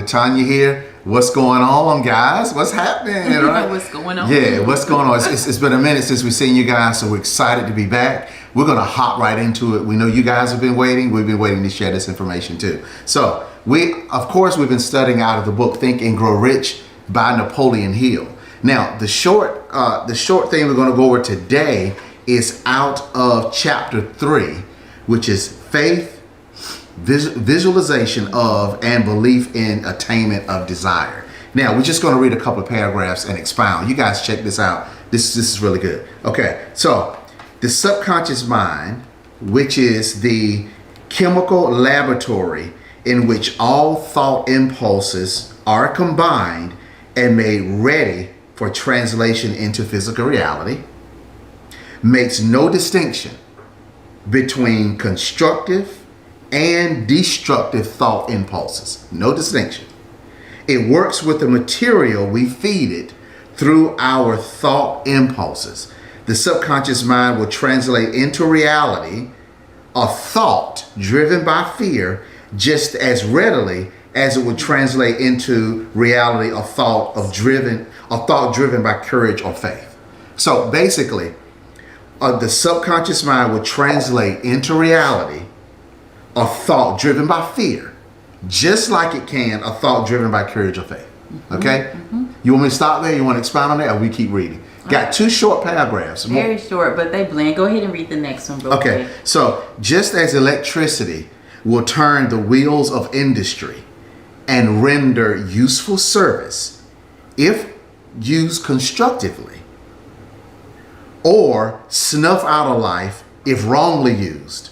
Tanya here. What's going on, guys? What's happening? Right? What's going on? Yeah, what's going on? It's been a minute since we've seen you guys, so we're excited to be back. We're going to hop right into it. We know you guys have been waiting. We've been waiting to share this information too. So we've been studying out of the book Think and Grow Rich by Napoleon Hill. Now, the short thing we're going to go over today is out of chapter 3, which is faith, visualization of, and belief in attainment of desire. Now, we're just going to read a couple of paragraphs and expound. You guys check this out. This is really good. Okay, so the subconscious mind, which is the chemical laboratory in which all thought impulses are combined and made ready for translation into physical reality, makes no distinction between constructive and destructive thought impulses. No distinction. It works with the material we feed it through our thought impulses. The subconscious mind will translate into reality a thought driven by fear just as readily as it would translate into reality a thought driven by courage or faith. So basically, the subconscious mind will translate into reality a thought driven by fear, just like it can a thought driven by courage or faith. Okay? You want me to stop there? You want to expound on that, or we keep reading? Got two short paragraphs. Very short, but they blend. Go ahead and read the next one. Okay. So just as electricity will turn the wheels of industry and render useful service if used constructively, or snuff out a life if wrongly used,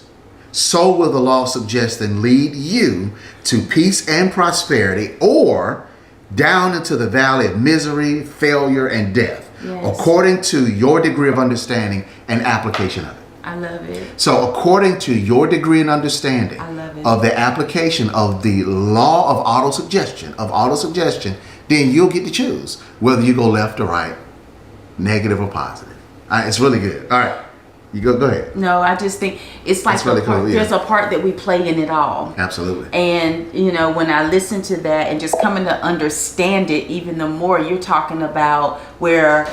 so will the law of suggestion lead you to peace and prosperity, or down into the valley of misery, failure, and death, according to your degree of understanding and application of it. I love it. So according to your degree and understanding of the application of the law of autosuggestion, then you'll get to choose whether you go left or right, negative or positive. It's really good. All right. You go ahead. No, I just think it's like really cool, there's a part that we play in it all. Absolutely. And, when I listen to that and just coming to understand it even the more, you're talking about where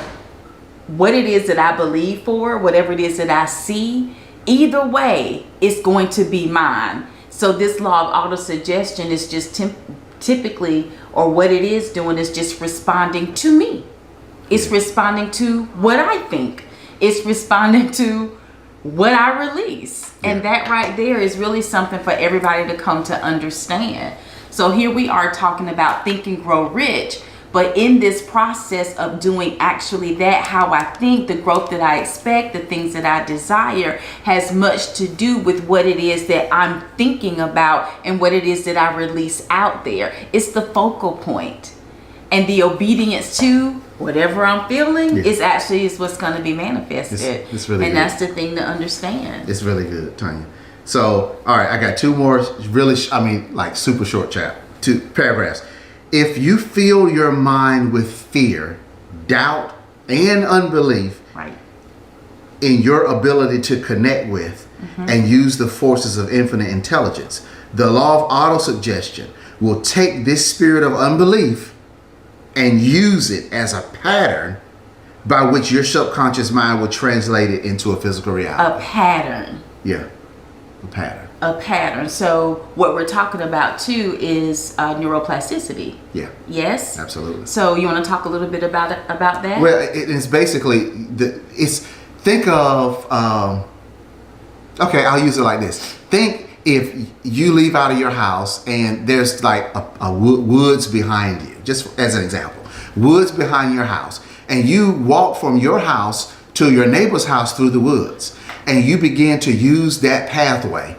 what it is that I believe for, whatever it is that I see, either way, it's going to be mine. So this law of autosuggestion is just typically, or what it is doing is just responding to me. It's responding to what I think. It's responding to what I release. And that right there is really something for everybody to come to understand. So here we are talking about Think and Grow Rich. But in this process of doing actually that, how I think, the growth that I expect, the things that I desire, has much to do with what it is that I'm thinking about and what it is that I release out there. It's the focal point. And the obedience to whatever I'm feeling is what's going to be manifested. It's really and good. That's the thing to understand. It's really good, Tanya. So, all right, I got two more super short two paragraphs. If you fill your mind with fear, doubt, and unbelief in your ability to connect with and use the forces of infinite intelligence, the law of autosuggestion will take this spirit of unbelief and use it as a pattern by which your subconscious mind will translate it into a physical reality. A pattern. Yeah, a pattern. A pattern. So what we're talking about too is neuroplasticity. Yeah. Yes? Absolutely. So you want to talk a little bit about that? Well, it's basically, think of, okay, I'll use it like this. Think if you leave out of your house and there's like a woods behind you, just as an example, woods behind your house, and you walk from your house to your neighbor's house through the woods, and you begin to use that pathway,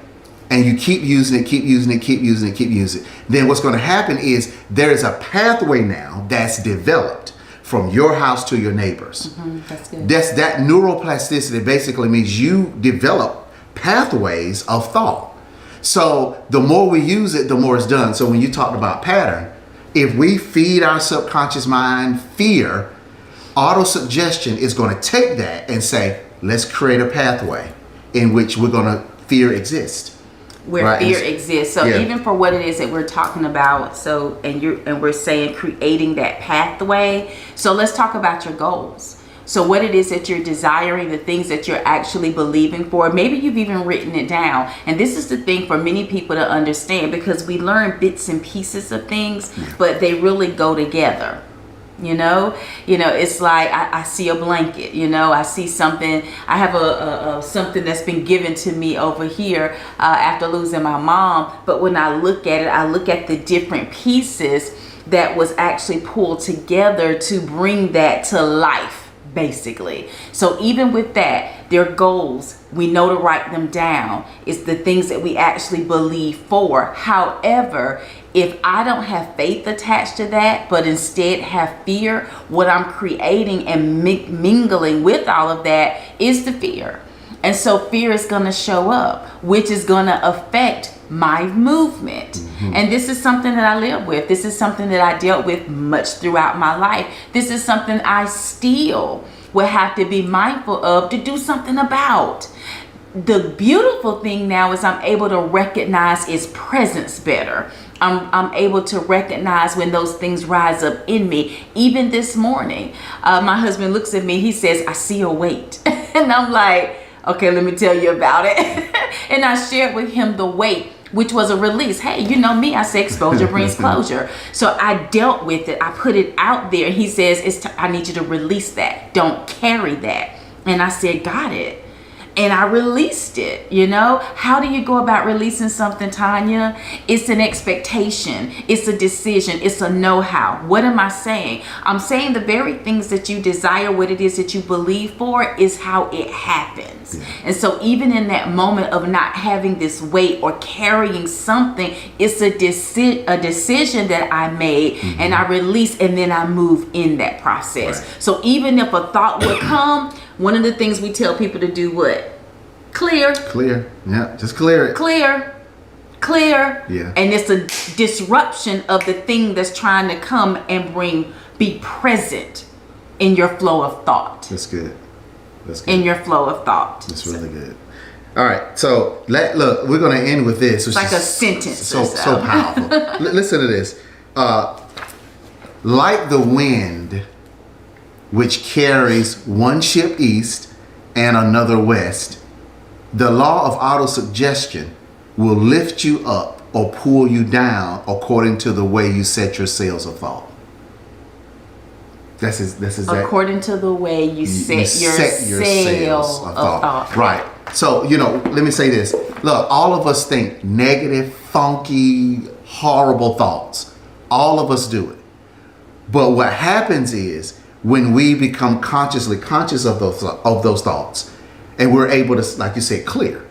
and you keep using it, then what's going to happen is there is a pathway now that's developed from your house to your neighbors. That's good. That neuroplasticity basically means you develop pathways of thought. So the more we use it, the more it's done. So when you talked about pattern, if we feed our subconscious mind fear, autosuggestion is going to take that and say, let's create a pathway in which we're going to fear exist. where Right, fear and exists. So yeah. even for what it is that we're talking about, so and we're saying creating that pathway. So let's talk about your goals. So what it is that you're desiring, the things that you're actually believing for. Maybe you've even written it down. And this is the thing for many people to understand, because we learn bits and pieces of things, but they really go together. You know, it's like I see a blanket, I see something. I have a something that's been given to me over here after losing my mom. But when I look at it, I look at the different pieces that was actually pulled together to bring that to life, basically. So even with that, their goals, we know to write them down. It's the things that we actually believe for. However, if I don't have faith attached to that, but instead have fear, what I'm creating and mingling with all of that is the fear. And so fear is going to show up, which is going to affect my movement. And this is something that I live with. This is something that I dealt with much throughout my life. This is something I still will have to be mindful of to do something about. The beautiful thing now is I'm able to recognize its presence better. I'm able to recognize when those things rise up in me. Even this morning, my husband looks at me, he says, I see a weight. And I'm like, okay, let me tell you about it. And I shared with him the weight, which was a release. Hey, you know me, I say exposure brings closure. So I dealt with it. I put it out there. He says, I need you to release that. Don't carry that. And I said, got it. And I released it, How do you go about releasing something, Tanya? It's an expectation. It's a decision. It's a know-how. What am I saying? I'm saying the very things that you desire, what it is that you believe for, is how it happens. Yeah. And so even in that moment of not having this weight or carrying something, it's a decision that I made, and I release, and then I move in that process. Right. So even if a thought would come, one of the things we tell people to do, what? Clear. Clear. Yeah, just clear it. Clear. Yeah. And it's a disruption of the thing that's trying to come and be present in your flow of thought. That's good. In your flow of thought. That's really good. All right, so look, we're going to end with this. It's like a sentence. So powerful. Listen to this. Like the wind, which carries one ship east and another west, the law of autosuggestion will lift you up or pull you down according to the way you set your sails of thought. This is according to the way you set your sails of thought. Right. So, let me say this. Look, all of us think negative, funky, horrible thoughts. All of us do it. But what happens is, when we become consciously conscious of those thoughts, and we're able to, like you said, clear.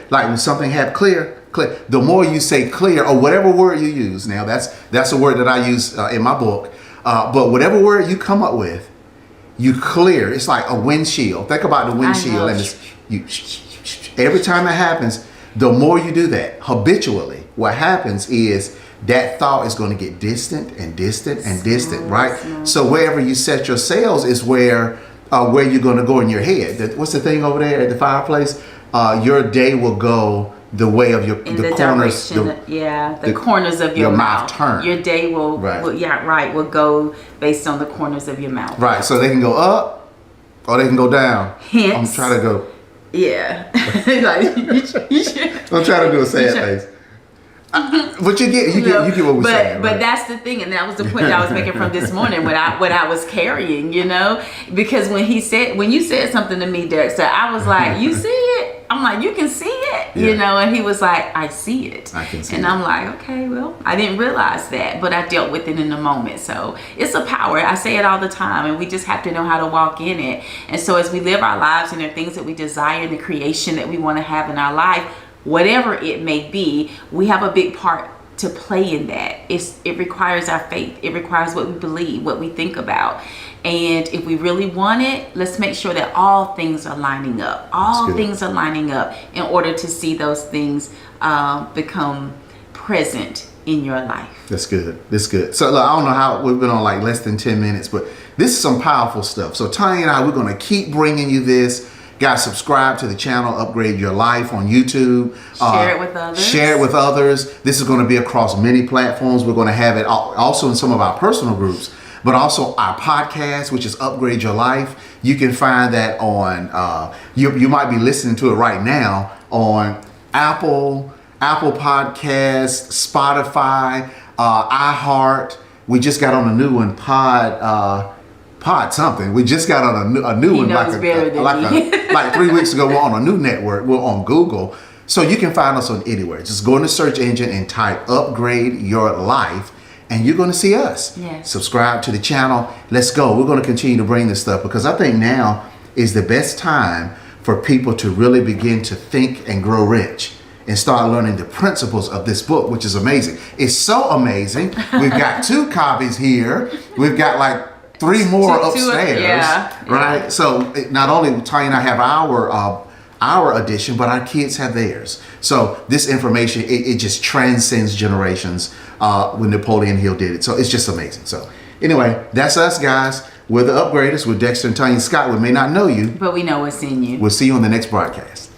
Like when something happens, clear. The more you say clear, or whatever word you use. Now that's a word that I use in my book. But whatever word you come up with, you clear. It's like a windshield. Think about the windshield, and every time it happens, the more you do that habitually, what happens is that thought is going to get distant and distant and distant, right? So wherever you set your sails is where you're going to go in your head. What's the thing over there at the fireplace? Your day will go the way of the corners. The corners of your mouth. Turn. Your day will go based on the corners of your mouth. Right. So they can go up or they can go down. Hence, I'm trying to go. Yeah. I'm trying to do a sad face. But you get what we're saying. But that's the thing, and that was the point that I was making from this morning, what I was carrying, because when you said something to me, Derek, so I was like, you see it? I'm like, you can see it, and he was like, I see it. I can see and it. I'm like, okay, well, I didn't realize that, but I dealt with it in the moment. So it's a power. I say it all the time, and we just have to know how to walk in it. And so as we live our lives and there are things that we desire, the creation that we want to have in our life, whatever it may be, we have a big part to play in that. It requires our faith. It requires what we believe, what we think about. And if we really want it, let's make sure that all things are lining up. All things are lining up in order to see those things become present in your life. That's good. That's good. So look, I don't know how we've been on like less than 10 minutes, but this is some powerful stuff. So Tanya and I, we're going to keep bringing you this. Guys, subscribe to the channel, Upgrade Your Life on YouTube. Share it with others. Share it with others. This is going to be across many platforms. We're going to have it also in some of our personal groups, but also our podcast, which is Upgrade Your Life. You can find that on, you might be listening to it right now on Apple Podcasts, Spotify, iHeart. We just got on a new one, Pod something. We just got on a new one like 3 weeks ago. We're on a new network. We're on Google. So you can find us on anywhere. Just go in the search engine and type Upgrade Your Life and you're going to see us. Yes. Subscribe to the channel. Let's go. We're going to continue to bring this stuff because I think now is the best time for people to really begin to think and grow rich and start learning the principles of this book, which is amazing. It's so amazing. We've got 2 copies here. We've got like 3 more upstairs, right? Yeah. So not only Tanya and I have our edition, but our kids have theirs. So this information, it just transcends generations when Napoleon Hill did it. So it's just amazing. So anyway, that's us, guys. We're the Upgraders. We're Dexter and Tanya Scott. We may not know you, but we know what's in you. We'll see you on the next broadcast.